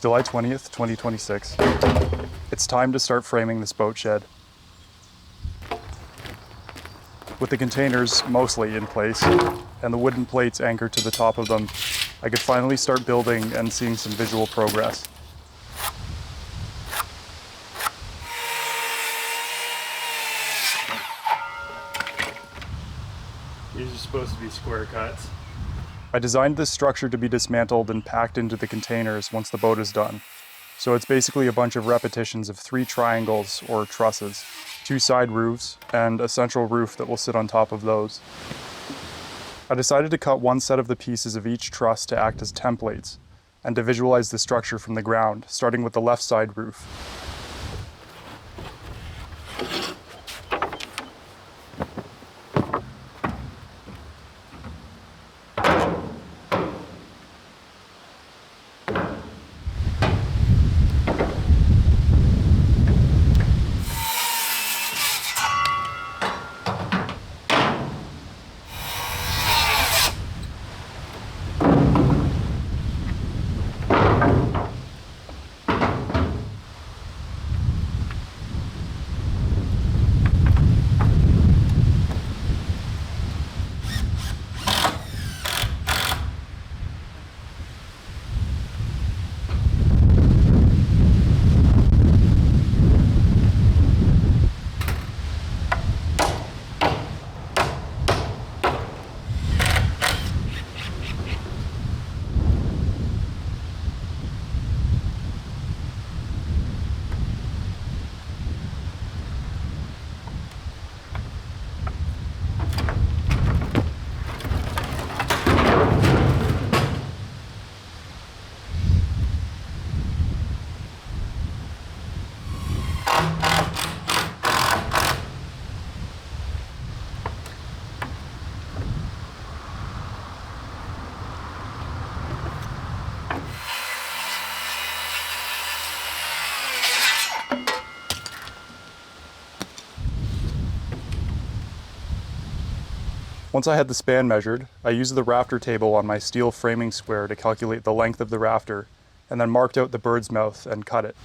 July 20th, 2026. It's time to start framing this boat shed. With the containers mostly in place and the wooden plates anchored to the top of them, I could finally start building and seeing some visual progress. These are supposed to be square cuts. I designed this structure to be dismantled and packed into the containers once the boat is done. So it's basically a bunch of repetitions of 3 triangles or trusses, 2 side roofs, and a central roof that will sit on top of those. I decided to cut one set of the pieces of each truss to act as templates, and to visualize the structure from the ground, starting with the left side roof. Once I had the span measured, I used the rafter table on my steel framing square to calculate the length of the rafter, and then marked out the bird's mouth and cut it.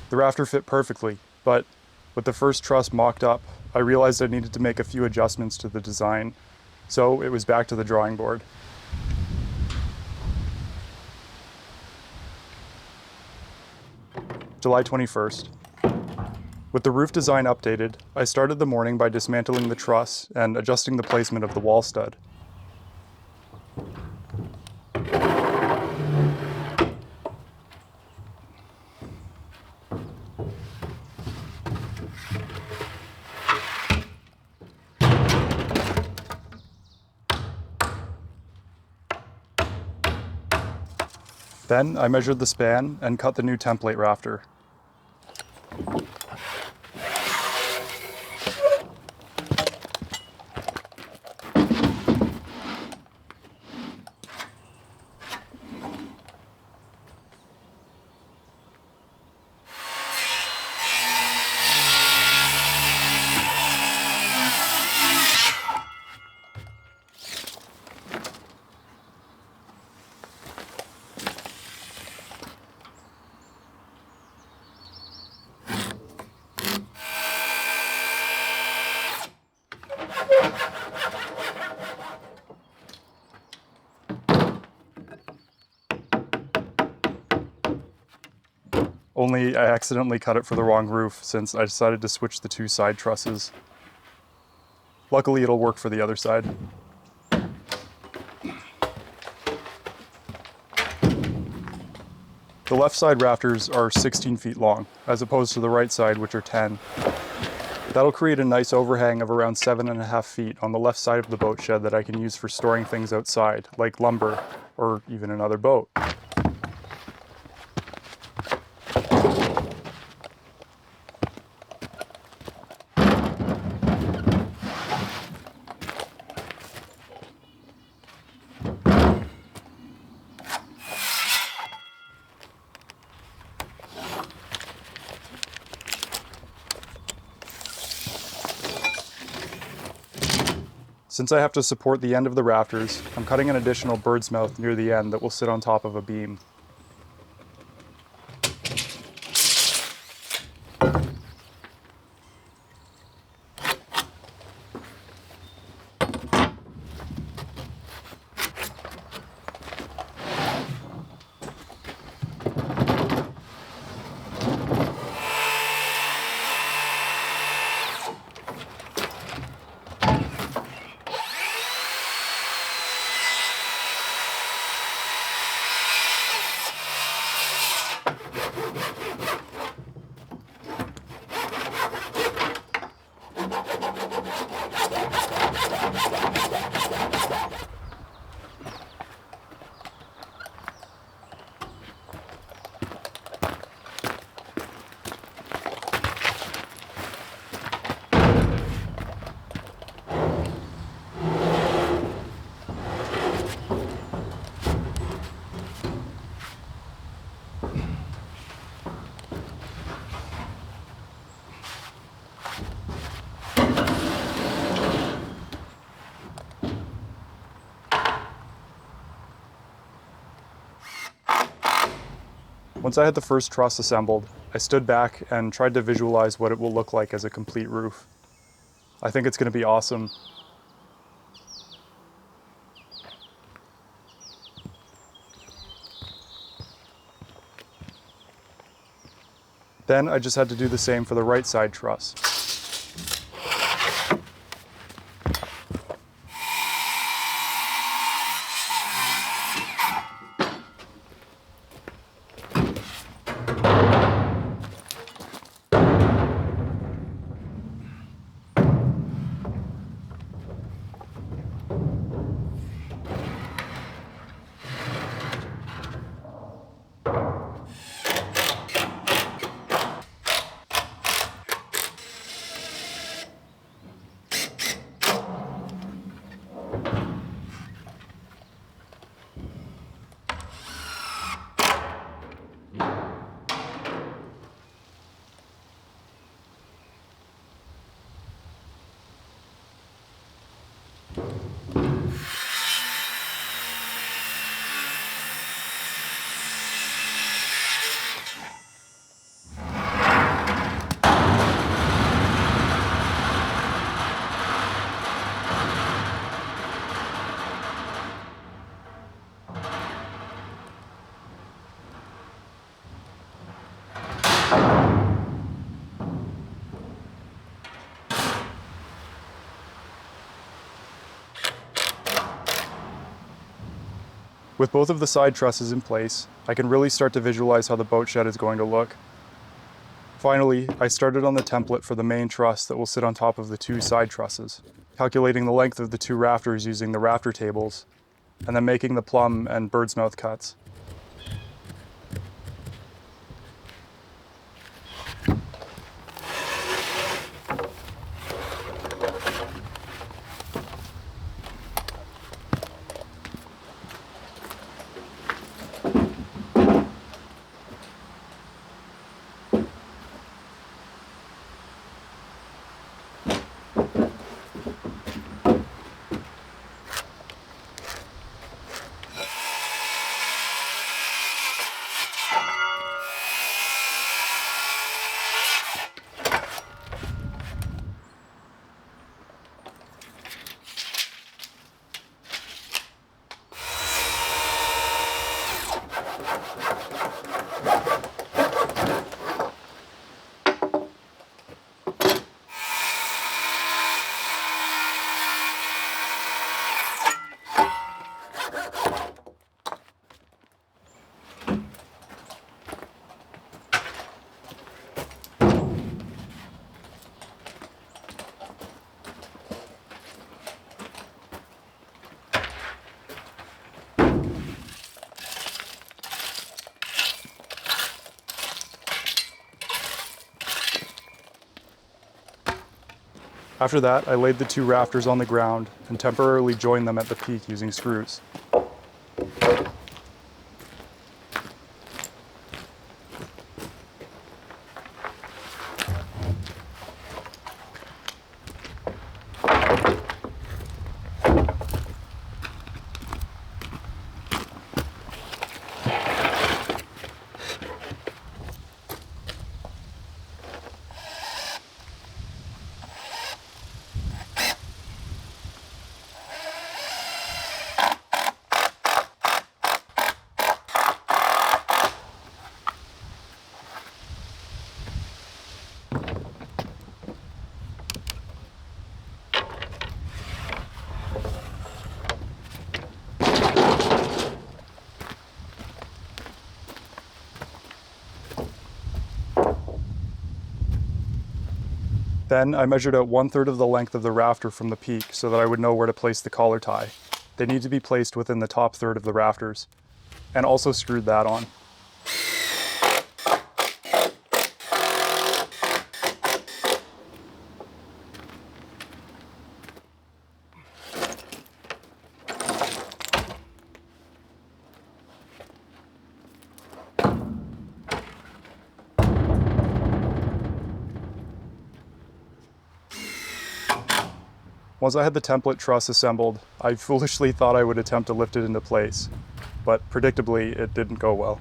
The rafter fit perfectly, but with the first truss mocked up, I realized I needed to make a few adjustments to the design, so it was back to the drawing board. July 21st. With the roof design updated, I started the morning by dismantling the truss and adjusting the placement of the wall stud. Then I measured the span and cut the new template rafter. only I accidentally cut it for the wrong roof since I decided to switch the two side trusses. Luckily it'll work for the other side. The left side rafters are 16 feet long, as opposed to the right side, which are 10. That'll create a nice overhang of around 7.5 feet on the left side of the boat shed that I can use for storing things outside, like lumber, or even another boat. Since I have to support the end of the rafters, I'm cutting an additional bird's mouth near the end that will sit on top of a beam. Once I had the first truss assembled, I stood back and tried to visualize what it will look like as a complete roof. I think it's going to be awesome. Then I just had to do the same for the right side truss. With both of the side trusses in place, I can really start to visualize how the boat shed is going to look. Finally, I started on the template for the main truss that will sit on top of the two side trusses, calculating the length of the two rafters using the rafter tables, and then making the plumb and bird's mouth cuts. After that, I laid the two rafters on the ground and temporarily joined them at the peak using screws. Then I measured out 1/3 of the length of the rafter from the peak so that I would know where to place the collar tie. They need to be placed within the top third of the rafters, and also screwed that on. Once I had the template truss assembled, I foolishly thought I would attempt to lift it into place, but predictably it didn't go well.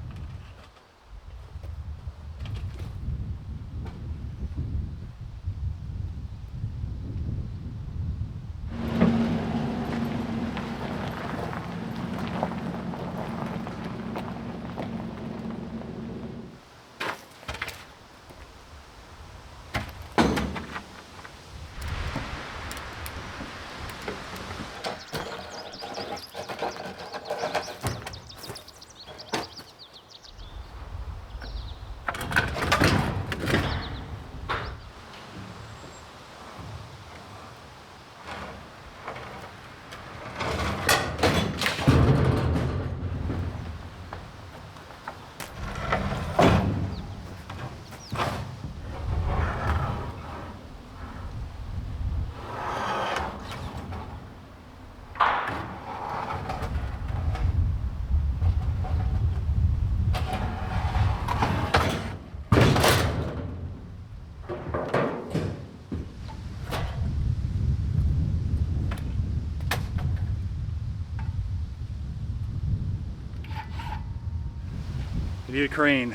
I need a crane.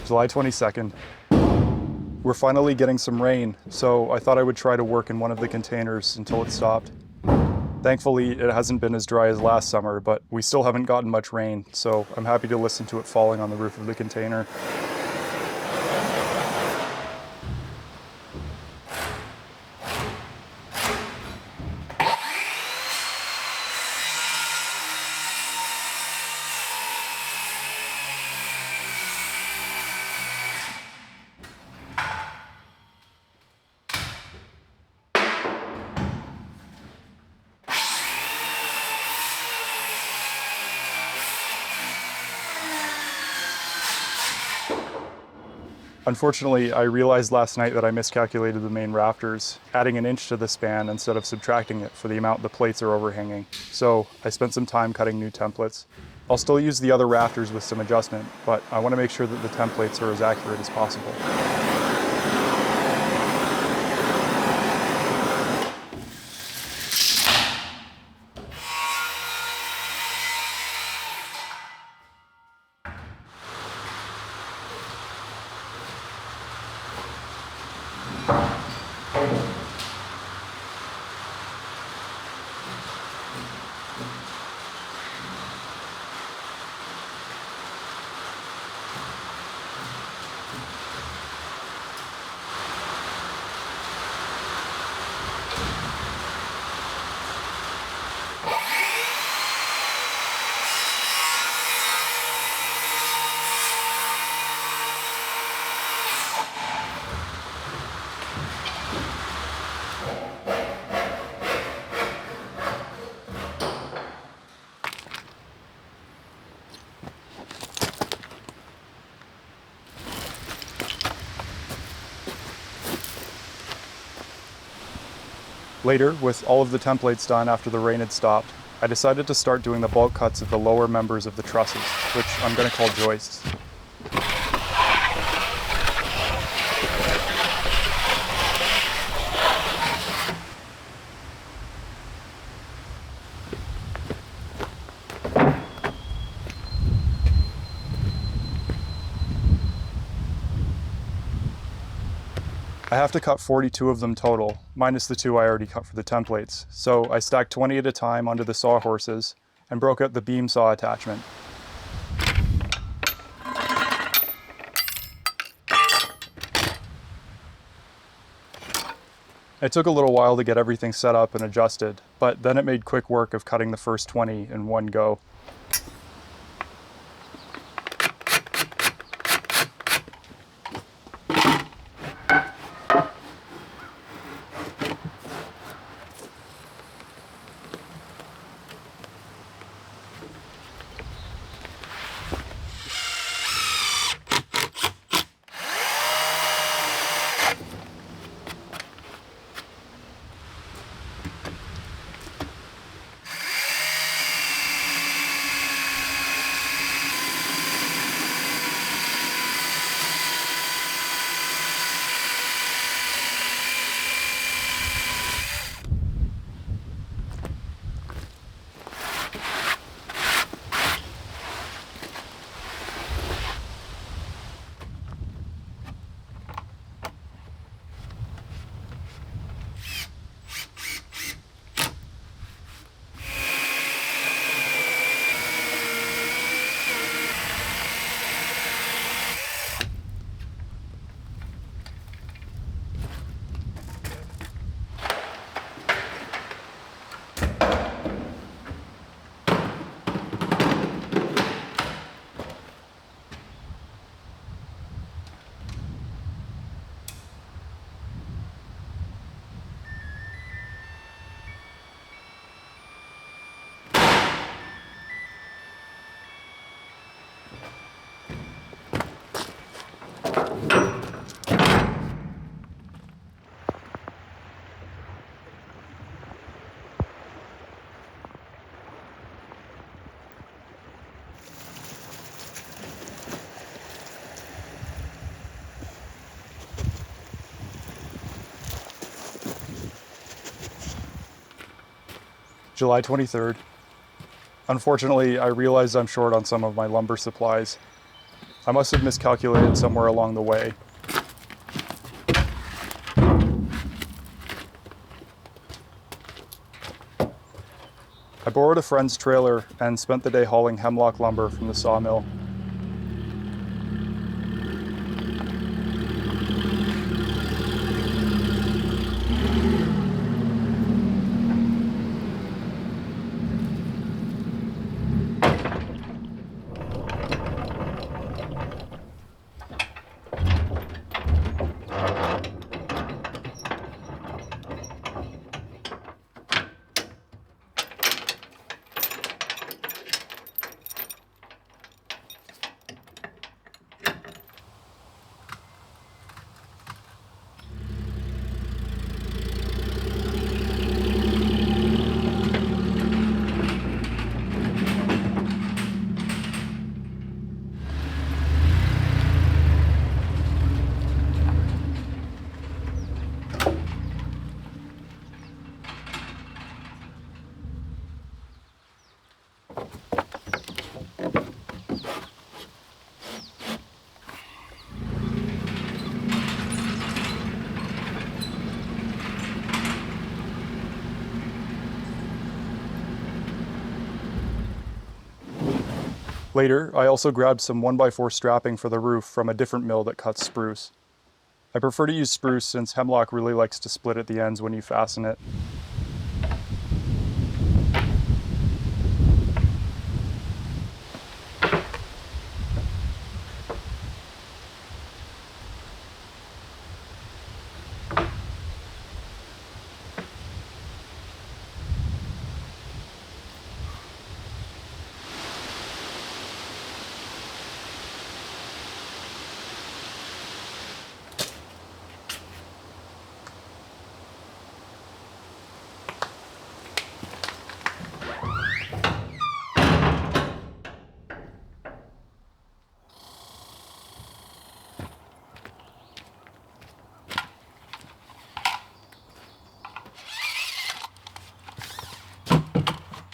July 22nd. We're finally getting some rain, so I thought I would try to work in one of the containers until it stopped. Thankfully, it hasn't been as dry as last summer, but we still haven't gotten much rain, so I'm happy to listen to it falling on the roof of the container. Unfortunately, I realized last night that I miscalculated the main rafters, adding an inch to the span instead of subtracting it for the amount the plates are overhanging. So I spent some time cutting new templates. I'll still use the other rafters with some adjustment, but I want to make sure that the templates are as accurate as possible. Later, with all of the templates done after the rain had stopped, I decided to start doing the bulk cuts of the lower members of the trusses, which I'm going to call joists. I have to cut 42 of them total, minus the 2 I already cut for the templates, so I stacked 20 at a time onto the sawhorses and broke out the beam saw attachment. It took a little while to get everything set up and adjusted, but then it made quick work of cutting the first 20 in one go. July 23rd. Unfortunately, I realized I'm short on some of my lumber supplies. I must have miscalculated somewhere along the way. I borrowed a friend's trailer and spent the day hauling hemlock lumber from the sawmill. Later, I also grabbed some 1x4 strapping for the roof from a different mill that cuts spruce. I prefer to use spruce since hemlock really likes to split at the ends when you fasten it.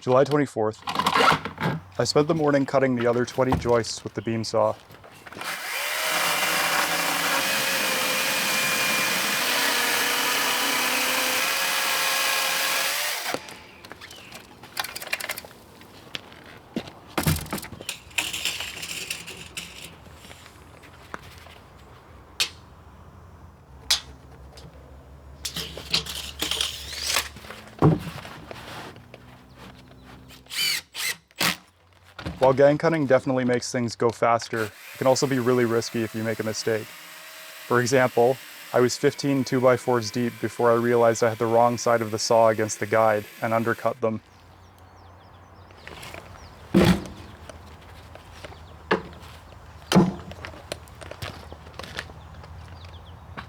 July 24th. I spent the morning cutting the other 20 joists with the beam saw. While gang cutting definitely makes things go faster, it can also be really risky if you make a mistake. For example, I was 15 2x4s deep before I realized I had the wrong side of the saw against the guide and undercut them.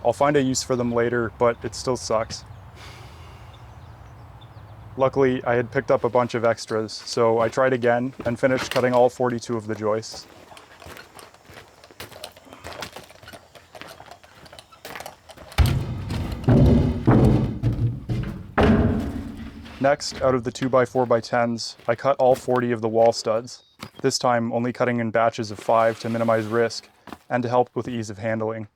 I'll find a use for them later, but it still sucks. Luckily, I had picked up a bunch of extras, so I tried again and finished cutting all 42 of the joists. Next, out of the 2x4x10s, I cut all 40 of the wall studs, this time only cutting in batches of 5 to minimize risk and to help with ease of handling.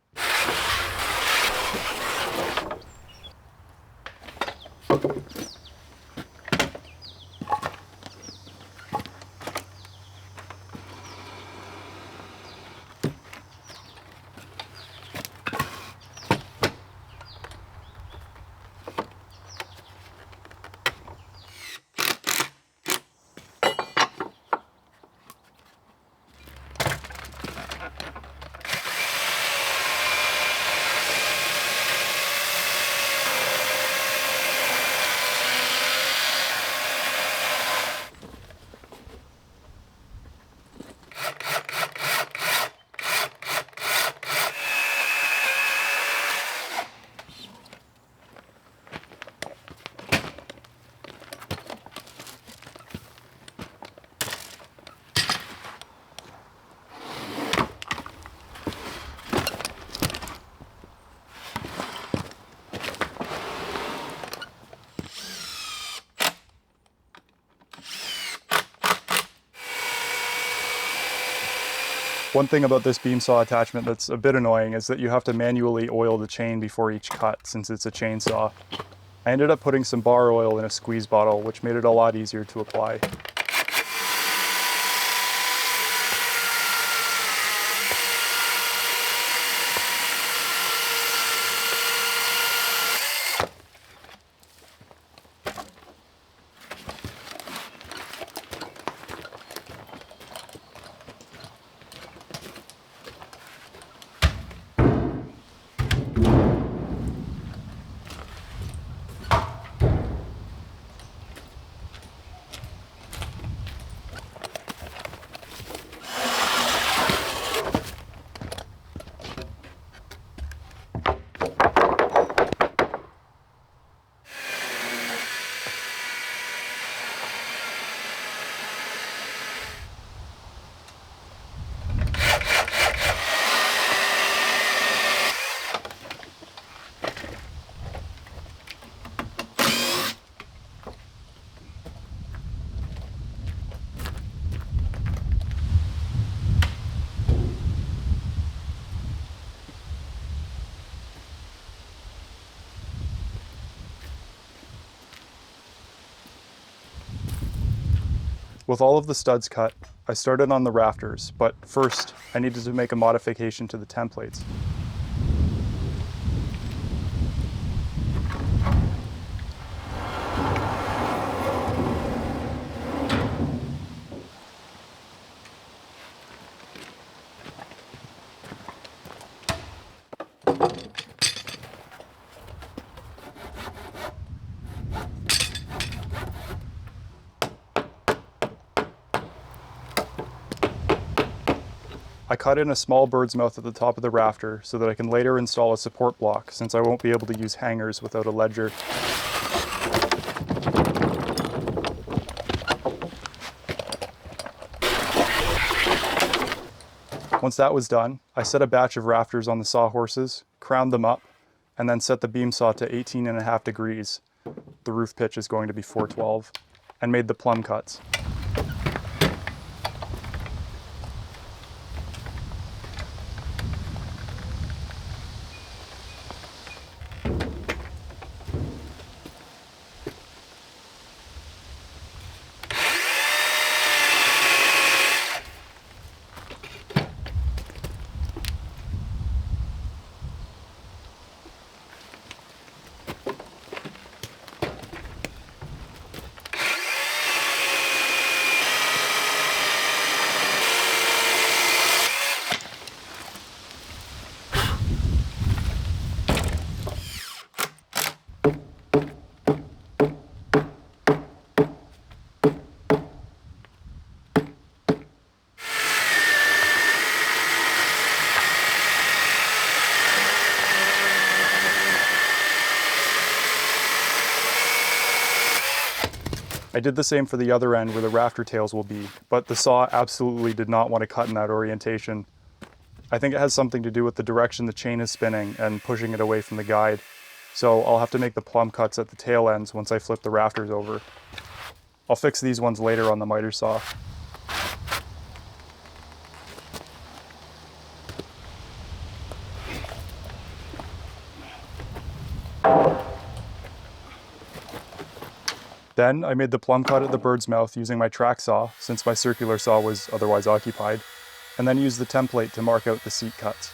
One thing about this beam saw attachment that's a bit annoying is that you have to manually oil the chain before each cut since it's a chainsaw. I ended up putting some bar oil in a squeeze bottle, which made it a lot easier to apply. With all of the studs cut, I started on the rafters, but first I needed to make a modification to the templates. I cut in a small bird's mouth at the top of the rafter so that I can later install a support block since I won't be able to use hangers without a ledger. Once that was done, I set a batch of rafters on the sawhorses, crowned them up, and then set the beam saw to 18.5 degrees. The roof pitch is going to be 412. and made the plumb cuts. I did the same for the other end where the rafter tails will be, but the saw absolutely did not want to cut in that orientation. I think it has something to do with the direction the chain is spinning and pushing it away from the guide. So I'll have to make the plumb cuts at the tail ends once I flip the rafters over. I'll fix these ones later on the miter saw. Then I made the plumb cut at the bird's mouth using my track saw, since my circular saw was otherwise occupied, and then used the template to mark out the seat cuts.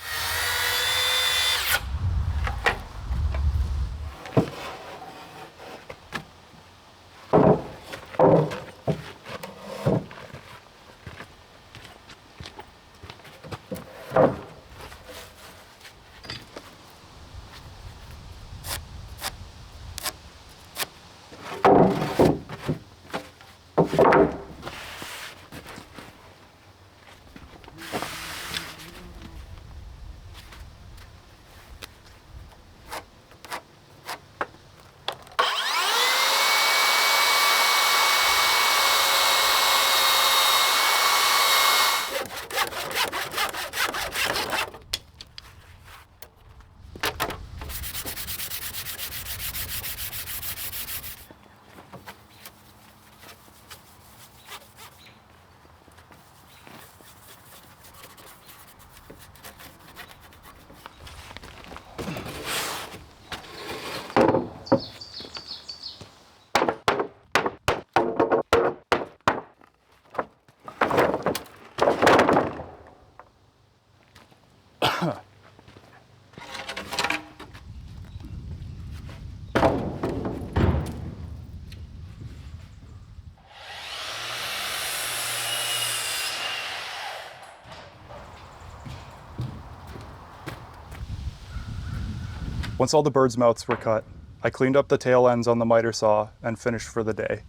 Once all the birds' mouths were cut, I cleaned up the tail ends on the miter saw and finished for the day.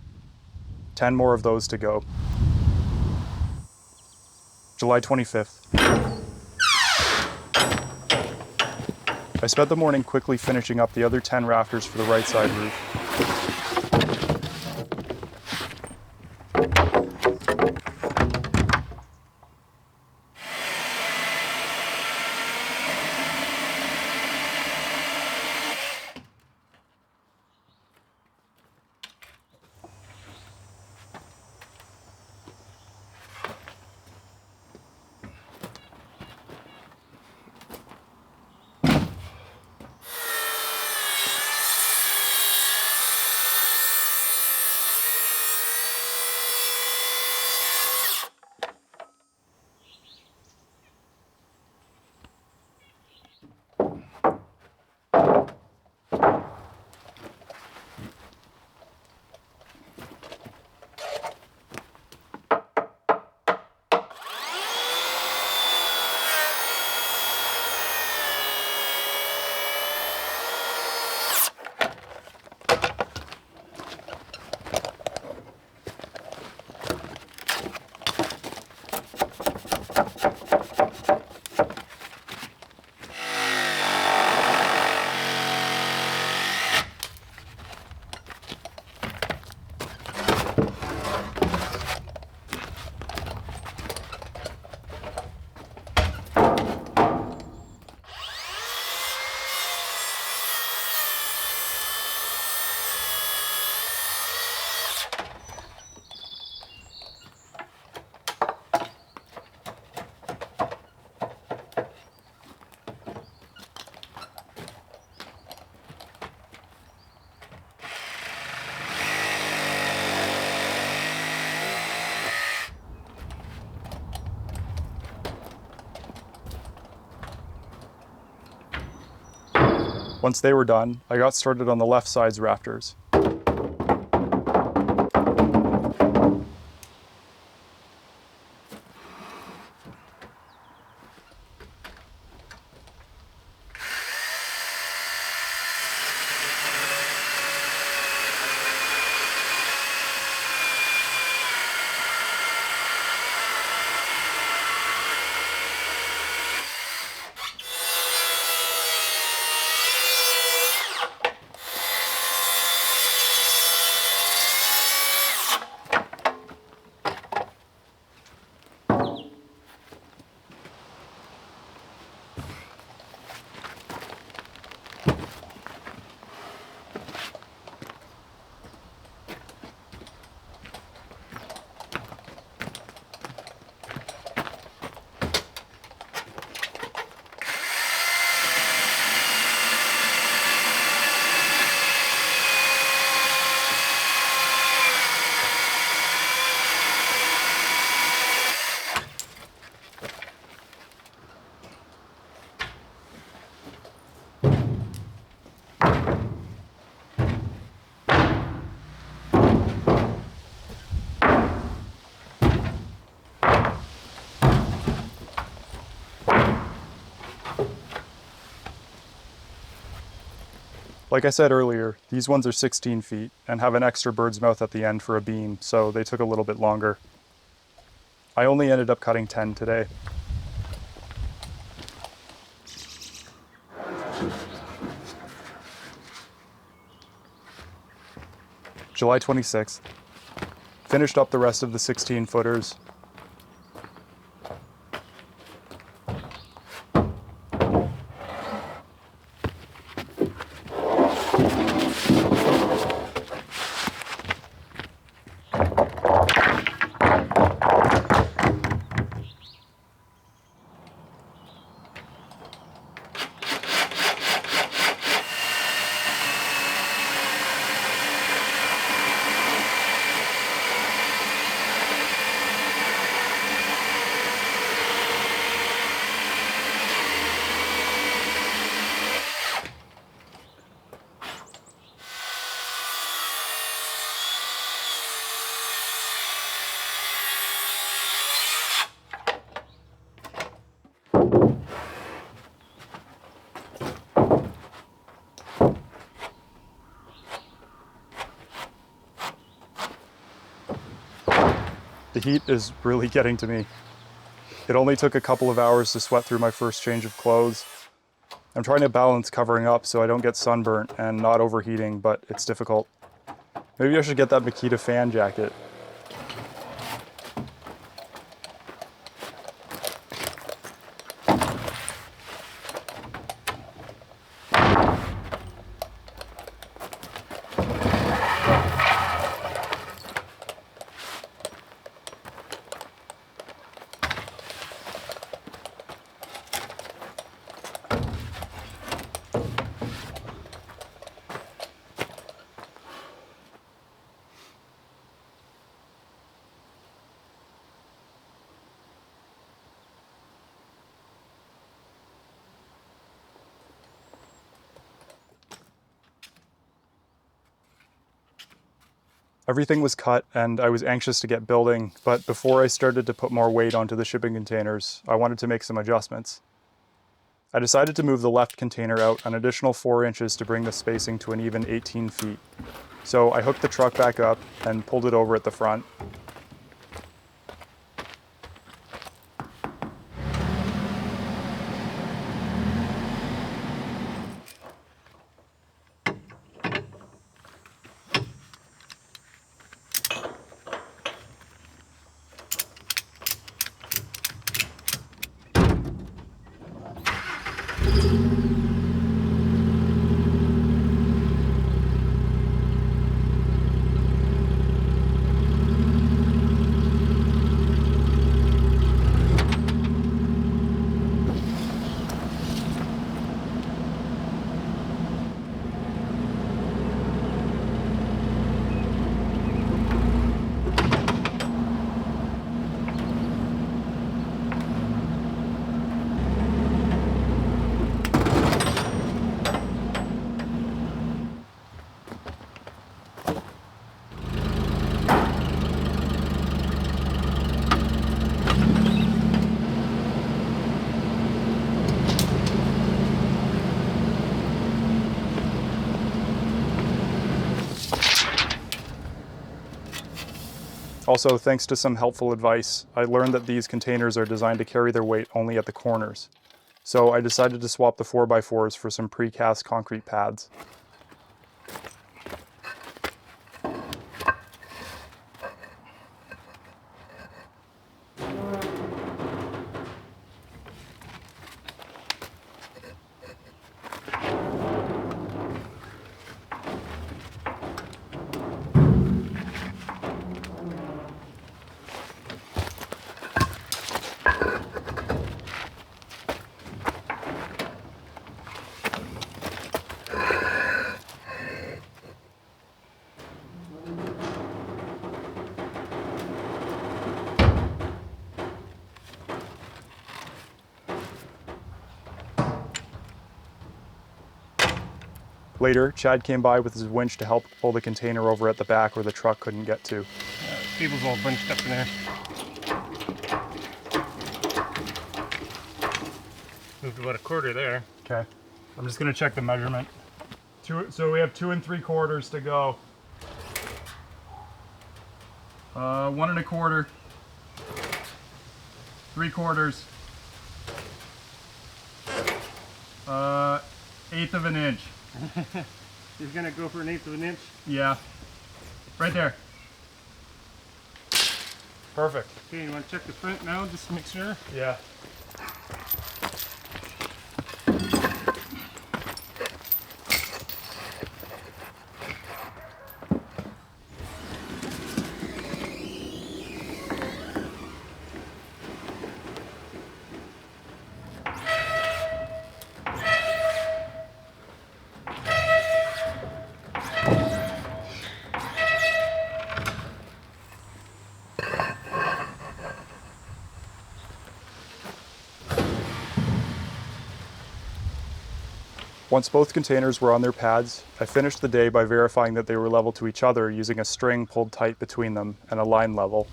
10 more of those to go. July 25th. I spent the morning quickly finishing up the other 10 rafters for the right side roof. Once they were done, I got started on the left side's rafters. Like I said earlier, these ones are 16 feet and have an extra bird's mouth at the end for a beam, so they took a little bit longer. I only ended up cutting 10 today. July 26th. Finished up the rest of the 16 footers. The heat is really getting to me. It only took a couple of hours to sweat through my first change of clothes. I'm trying to balance covering up so I don't get sunburnt and not overheating, but it's difficult. Maybe I should get that Makita fan jacket. Everything was cut and I was anxious to get building, but before I started to put more weight onto the shipping containers, I wanted to make some adjustments. I decided to move the left container out an additional 4 inches to bring the spacing to an even 18 feet. So I hooked the truck back up and pulled it over at the front. Also, thanks to some helpful advice, I learned that these containers are designed to carry their weight only at the corners. So I decided to swap the 4x4s for some precast concrete pads. Later, Chad came by with his winch to help pull the container over at the back where the truck couldn't get to. Cable's all bunched up in there. Moved about a quarter there. Okay. I'm just gonna check the measurement. So we have 2 3/4 to go. 1 1/4. 3/4. 1/8 of an inch. You're gonna go for 1/8 of an inch? Yeah. Right there. Perfect. Okay, you wanna check the front now just to make sure? Yeah. Once both containers were on their pads, I finished the day by verifying that they were level to each other using a string pulled tight between them and a line level.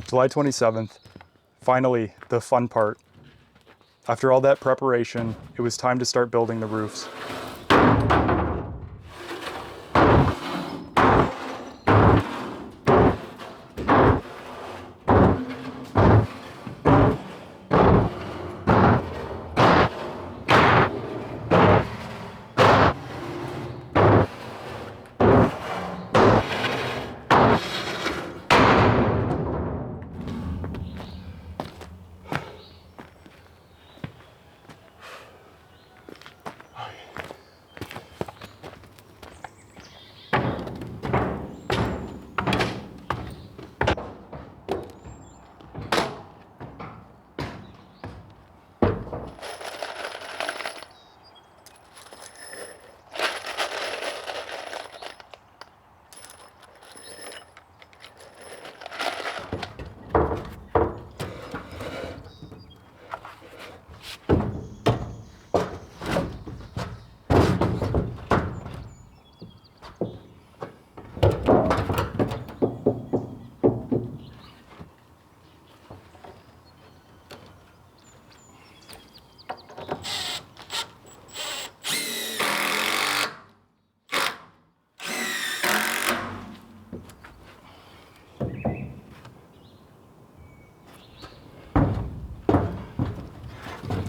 July 27th, finally, the fun part. After all that preparation, it was time to start building the roofs.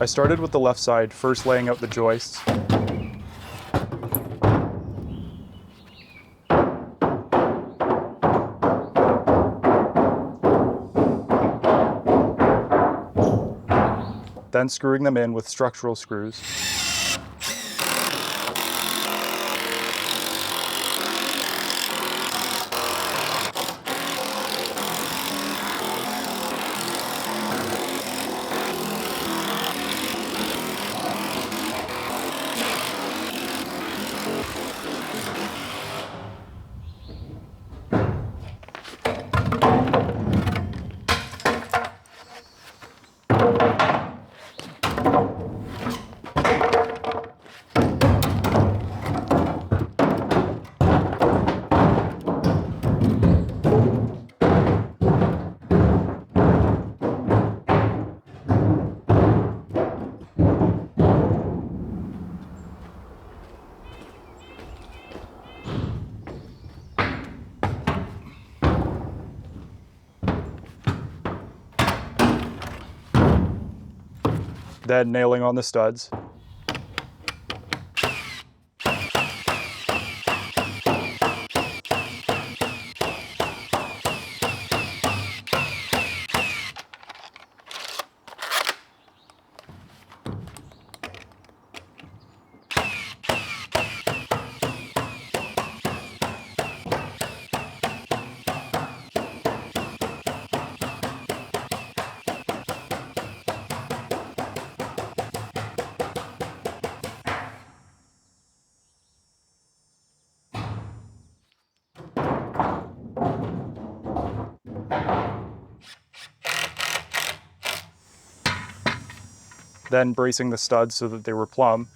I started with the left side, first laying out the joists. then screwing them in with structural screws. Then nailing on the studs. Then bracing the studs so that they were plumb.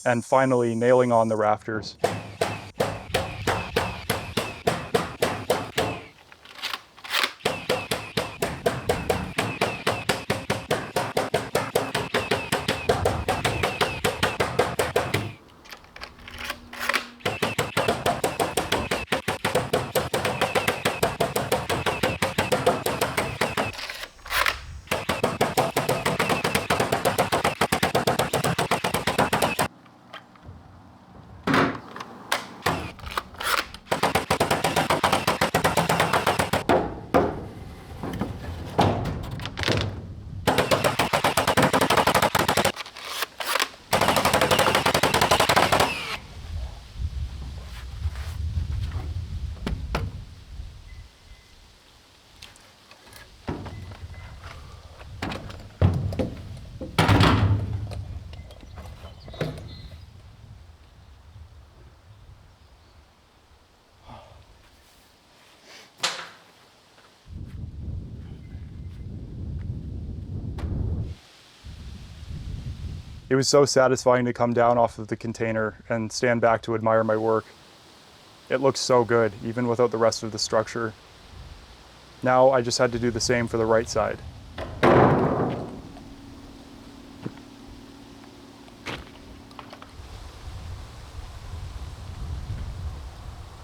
And finally nailing on the rafters. It was so satisfying to come down off of the container and stand back to admire my work. It looks so good, even without the rest of the structure. Now I just had to do the same for the right side.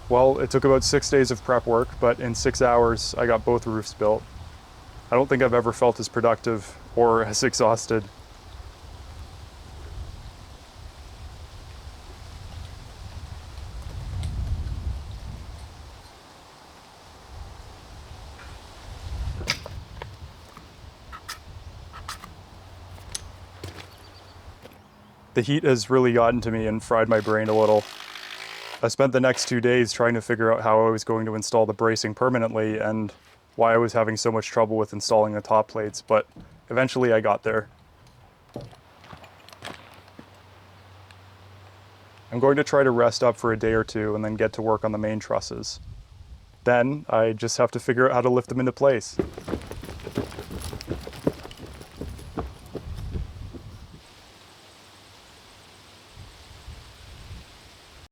Well, it took about 6 days of prep work, but in 6 hours I got both roofs built. I don't think I've ever felt as productive or as exhausted. The heat has really gotten to me and fried my brain a little. I spent the next 2 days trying to figure out how I was going to install the bracing permanently and why I was having so much trouble with installing the top plates, but eventually I got there. I'm going to try to rest up for a day or two and then get to work on the main trusses. Then I just have to figure out how to lift them into place.